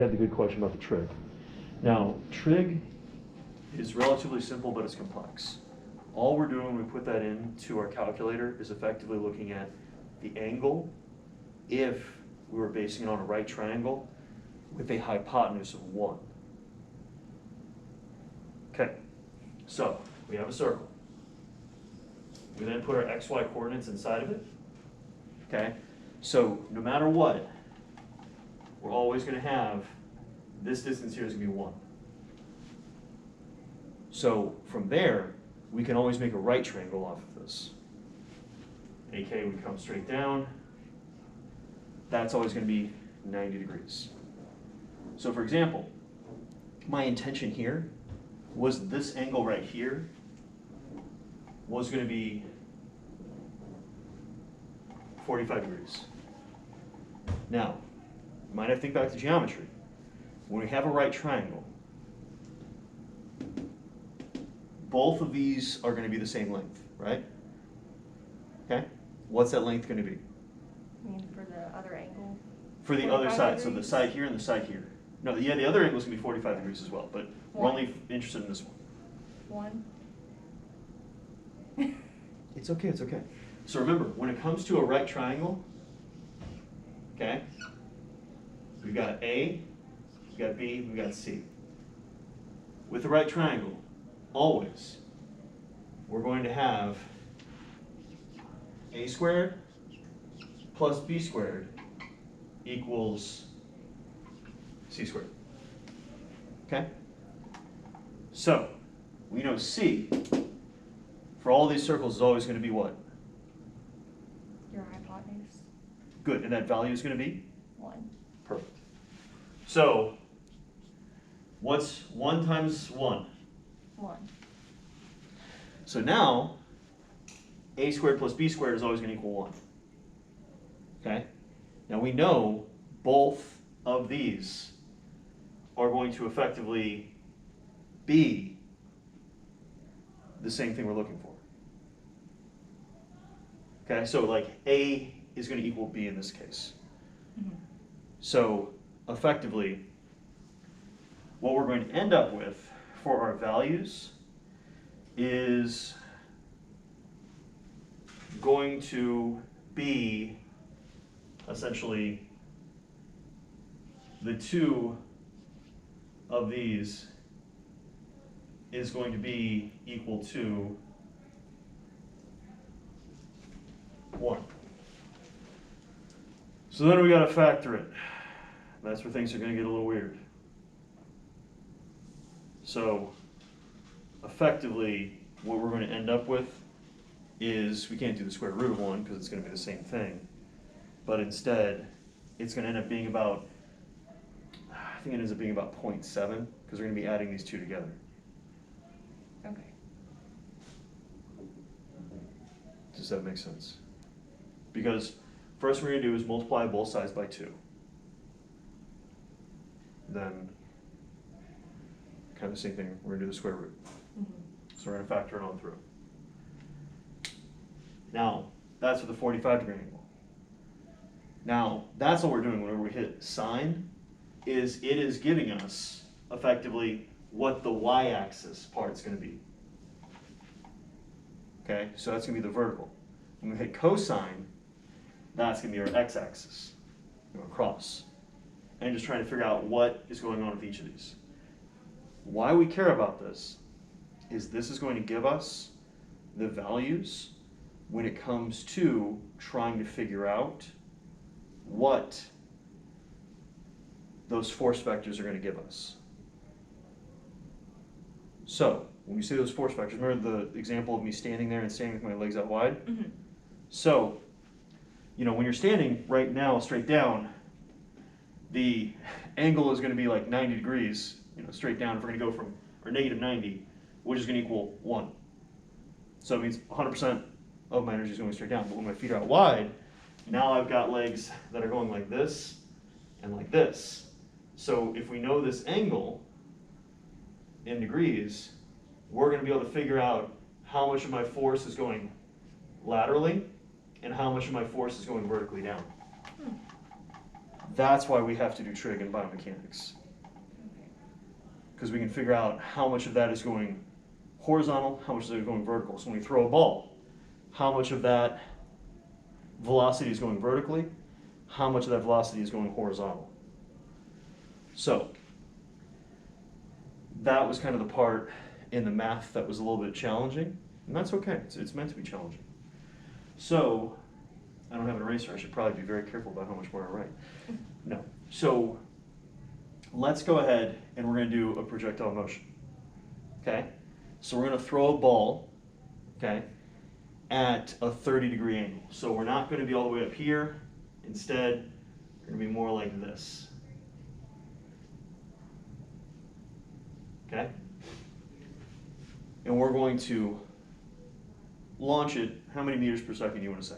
had the good question about the trig. Now, trig is relatively simple, but it's complex. All we're doing when we put that into our calculator is effectively looking at the angle if we were basing it on a right triangle with a hypotenuse of 1. Okay, so we have a circle. We then put our xy coordinates inside of it. Okay, so no matter what, we're always going to have this distance here is going to be 1. So from there, we can always make a right triangle off of this. AK would come straight down. That's always going to be 90 degrees. So for example, my intention here was this angle right here was going to be 45 degrees. Now, you might have to think back to geometry. When we have a right triangle, both of these are going to be the same length, right? Okay? What's that length going to be? I mean, for the other angle? For the other side, degrees? so the side here and the side here. No, yeah, the other angle is going to be 45 degrees as well, but we're only interested in this one. 1? It's okay, it's okay. So remember, when it comes to a right triangle, okay, we've got A, we've got B, we've got C. With the right triangle, always, we're going to have A squared plus B squared equals C squared. Okay? So, we know C, for all these circles, is always going to be what? Your hypotenuse? Good, and that value is going to be? 1. Perfect. So, what's 1 times 1? 1. So now, A squared plus B squared is always going to equal 1. Okay? Now we know both of these are going to effectively be the same thing we're looking for. Okay, so like A is going to equal B in this case. Mm-hmm. So effectively, what we're going to end up with for our values is going to be essentially the two of these is going to be equal to 1. So then we got to factor it. That's where things are going to get a little weird. So effectively, what we're going to end up with is we can't do the square root of 1 because it's going to be the same thing. But instead, it's going to end up being about, I think it ends up being about 0.7 because we're going to be adding these two together. Okay. Does that make sense? Because first what we're going to do is multiply both sides by 2. Then, kind of the same thing, we're going to do the square root. Mm-hmm. So we're going to factor it on through. Now, that's with the 45-degree angle. Now, that's all we're doing whenever we hit sine, is it is giving us, effectively, what the y-axis part's going to be. Okay, so that's going to be the vertical. When we hit cosine, that's going to be our x-axis, across. And just trying to figure out what is going on with each of these. Why we care about this is going to give us the values when it comes to trying to figure out what those force vectors are going to give us. So, when we say those force vectors, remember the example of me standing there and standing with my legs out wide? Mm-hmm. So, you know, when you're standing right now straight down, the angle is going to be like 90 degrees, you know, straight down. If we're going to go from, or negative 90, which is going to equal 1. So it means 100% of my energy is going straight down. But when my feet are out wide, now I've got legs that are going like this and like this. So if we know this angle in degrees, we're going to be able to figure out how much of my force is going laterally and how much of my force is going vertically down. That's why we have to do trig in biomechanics. Okay. Because we can figure out how much of that is going horizontal, how much of that is going vertical. So when we throw a ball, how much of that velocity is going vertically, how much of that velocity is going horizontal. So that was kind of the part in the math that was a little bit challenging, and that's okay. It's meant to be challenging. So I don't have an eraser. I should probably be very careful about how much more I write. No. So let's go ahead and we're going to do a projectile motion. Okay? So we're going to throw a ball, okay, at a 30-degree angle. So we're not going to be all the way up here. Instead, we're going to be more like this. Okay? And we're going to launch it. How many meters per second do you want to say?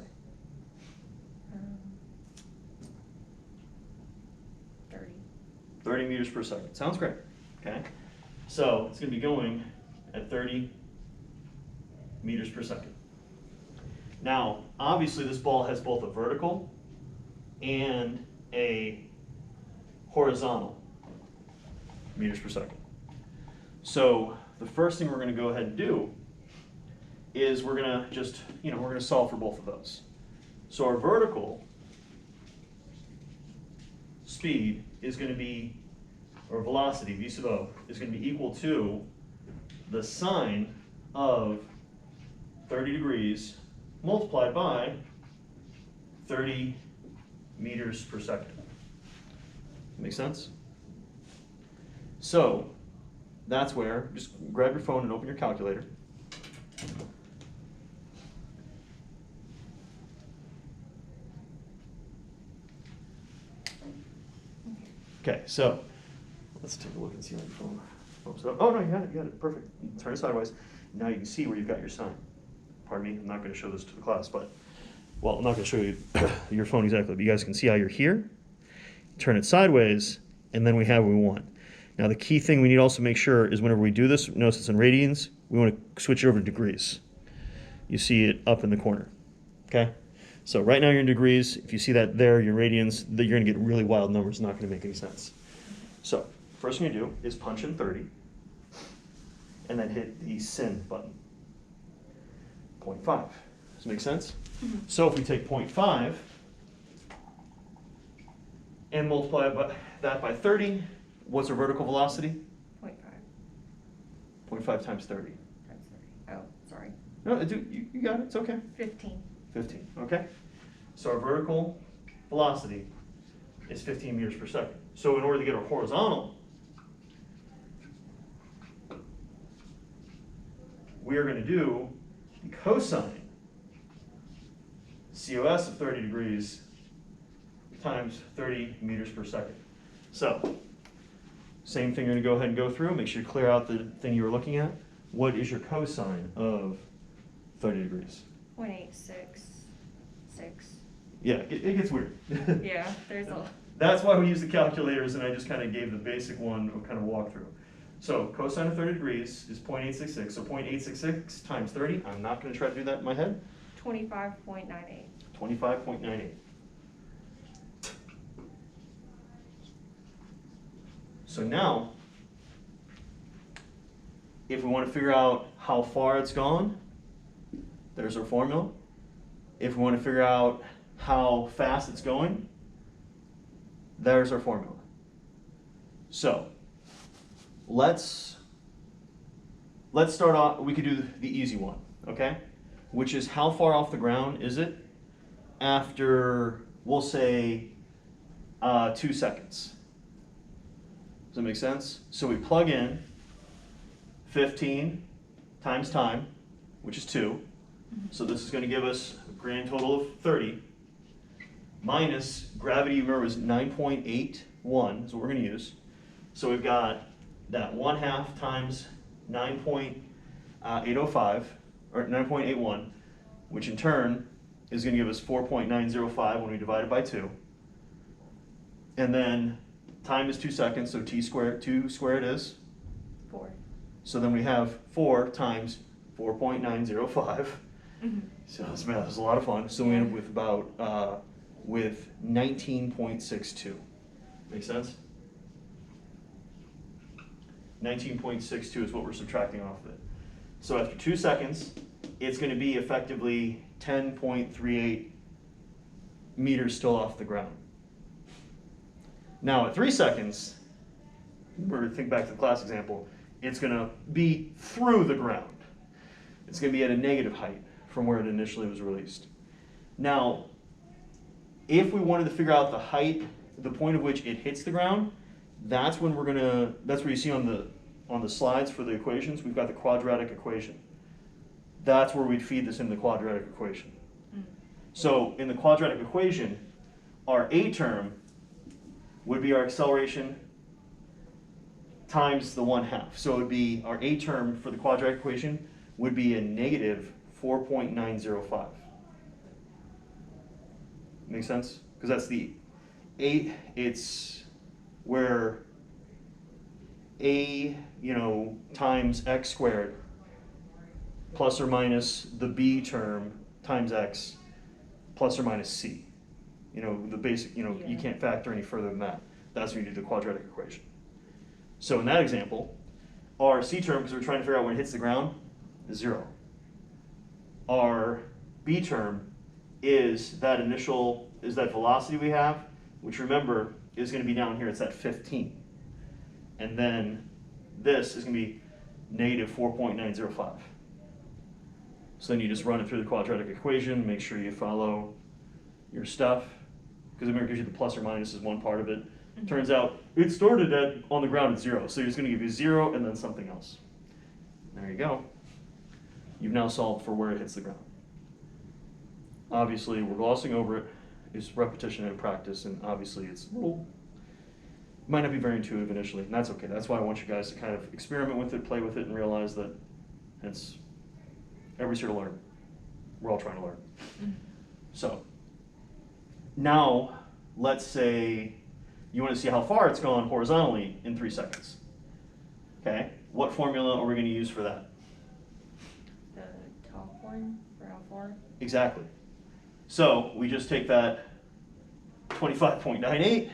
30. 30 meters per second. Sounds great. Okay? So it's going to be going at 30 meters per second. Now, obviously this ball has both a vertical and a horizontal meters per second. So the first thing we're going to go ahead and do is we're going to just, we're going to solve for both of those. So our vertical speed is going to be, or velocity, v sub o, is going to be equal to the sine of 30 degrees multiplied by 30 meters per second. Make sense? So that's where, just grab your phone and open your calculator. Okay, so let's take a look and see how your phone opens up. Oh, no, you got it, perfect. Turn it sideways. Now you can see where you've got your sign. Pardon me, I'm not going to show this to the class, but, well, I'm not going to show you your phone exactly, but you guys can see how you're here. Turn it sideways, and then we have what we want. Now, the key thing we need to also make sure is whenever we do this, notice it's in radians, we want to switch it over to degrees. You see it up in the corner, okay? So right now you're in degrees. If you see that there, your radians, you're going to get really wild numbers. It's not going to make any sense. So first thing you do is punch in 30, and then hit the sin button. 0.5. Does that make sense? Mm-hmm. So if we take 0.5 and multiply that by 30, what's our vertical velocity? 0.5. 0.5 times 30. Times 30. Oh, sorry. No, you got it. It's okay. 15. 15, okay? So our vertical velocity is 15 meters per second. So in order to get our horizontal, we are going to do the cosine COS of 30 degrees times 30 meters per second. So same thing you're going to go ahead and go through. Make sure you clear out the thing you were looking at. What is your cosine of 30 degrees? 0.866. Yeah, it gets weird. Yeah, there's a... That's why we use the calculators, and I just kind of gave the basic one kind of walkthrough. So cosine of 30 degrees is 0.866. So 0.866 times 30, I'm not going to try to do that in my head. 25.98. 25.98. So now, if we want to figure out how far it's gone, there's our formula. If we want to figure out how fast it's going, there's our formula. So let's start off. We could do the easy one, okay? Which is how far off the ground is it after, we'll say, 2 seconds. Does that make sense? So we plug in 15 times time, which is 2. So this is going to give us a grand total of 30, minus gravity, remember, was 9.81, is what we're going to use. So we've got that 1/2 times 9.805, or 9.81, which in turn is going to give us 4.905 when we divide it by 2. And then time is 2 seconds, so 2 squared is? 4. So then we have 4 times 4.905. Mm-hmm. So this math is a lot of fun. So we end up with about with 19.62. Make sense? 19.62 is what we're subtracting off of it. So after 2 seconds, it's going to be effectively 10.38 meters still off the ground. Now at 3 seconds, we're going to think back to the class example, it's going to be through the ground. It's going to be at a negative height from where it initially was released. Now, if we wanted to figure out the height, the point at which it hits the ground, that's when we're gonna, that's where you see on the slides for the equations, we've got the quadratic equation. That's where we'd feed this into the quadratic equation. So in the quadratic equation, our A term would be our acceleration times the 1/2. So it would be, our A term for the quadratic equation would be a negative 4.905. Make sense? Because that's the A, it's where A, times x squared plus or minus the B term times x plus or minus C. The basic, you can't factor any further than that. That's when you do the quadratic equation. So in that example, our C term, because we're trying to figure out when it hits the ground, is 0. Our B term is that velocity we have, which remember is going to be down here, it's at 15. And then this is going to be negative 4.905. So then you just run it through the quadratic equation, make sure you follow your stuff, because remember it gives you the plus or minus is one part of it. Turns out it started on the ground at 0, so it's going to give you 0 and then something else. There you go. You've now solved for where it hits the ground. Obviously, we're glossing over it. It's repetition and practice, and obviously it's might not be very intuitive initially, and that's okay. That's why I want you guys to kind of experiment with it, play with it, and realize that everybody's here to learn. We're all trying to learn. So now, let's say you want to see how far it's gone horizontally in 3 seconds. Okay, what formula are we going to use for that? The top one for how far? Exactly. So we just take that 25.98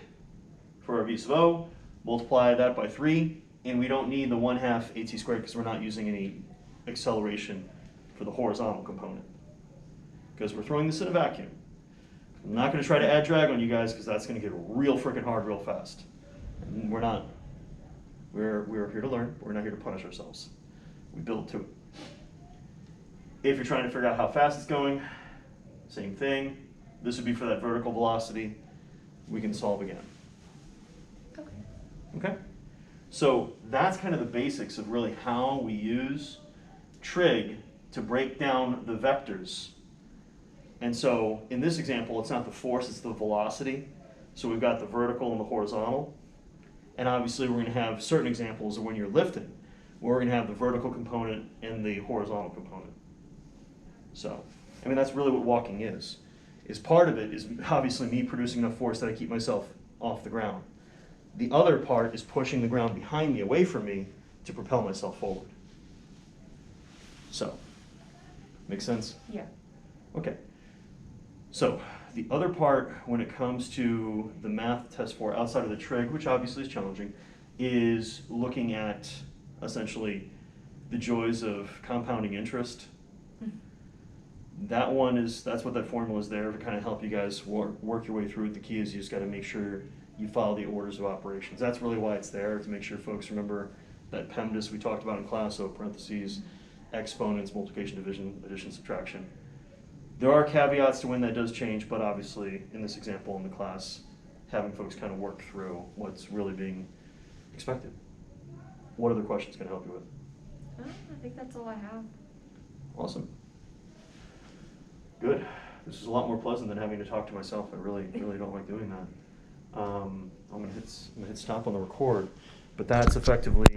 for our v sub o, multiply that by 3, and we don't need the 1/2 at squared because we're not using any acceleration for the horizontal component. Because we're throwing this in a vacuum. I'm not going to try to add drag on you guys because that's going to get real freaking hard real fast. And we're not. We're here to learn. We're not here to punish ourselves. We build to it. If you're trying to figure out how fast it's going, same thing. This would be for that vertical velocity. We can solve again. Okay. Okay? So that's kind of the basics of really how we use trig to break down the vectors. And so in this example, it's not the force, it's the velocity. So we've got the vertical and the horizontal. And obviously we're going to have certain examples of when you're lifting, where we're going to have the vertical component and the horizontal component. So, that's really what walking is part of it is obviously me producing enough force that I keep myself off the ground. The other part is pushing the ground behind me, away from me, to propel myself forward. So, make sense? Yeah. Okay. So, the other part when it comes to the math test for outside of the trig, which obviously is challenging, is looking at essentially the joys of compounding interest. That one that's what that formula is there to kind of help you guys work your way through it. The key is you just got to make sure you follow the orders of operations. That's really why it's there, to make sure folks remember that PEMDAS we talked about in class, so parentheses, exponents, multiplication, division, addition, subtraction. There are caveats to when that does change, but obviously in this example in the class, having folks kind of work through what's really being expected. What other questions can I help you with? I think that's all I have. Awesome. Good. This is a lot more pleasant than having to talk to myself. I really don't like doing that. I'm gonna hit stop on the record, but that's effectively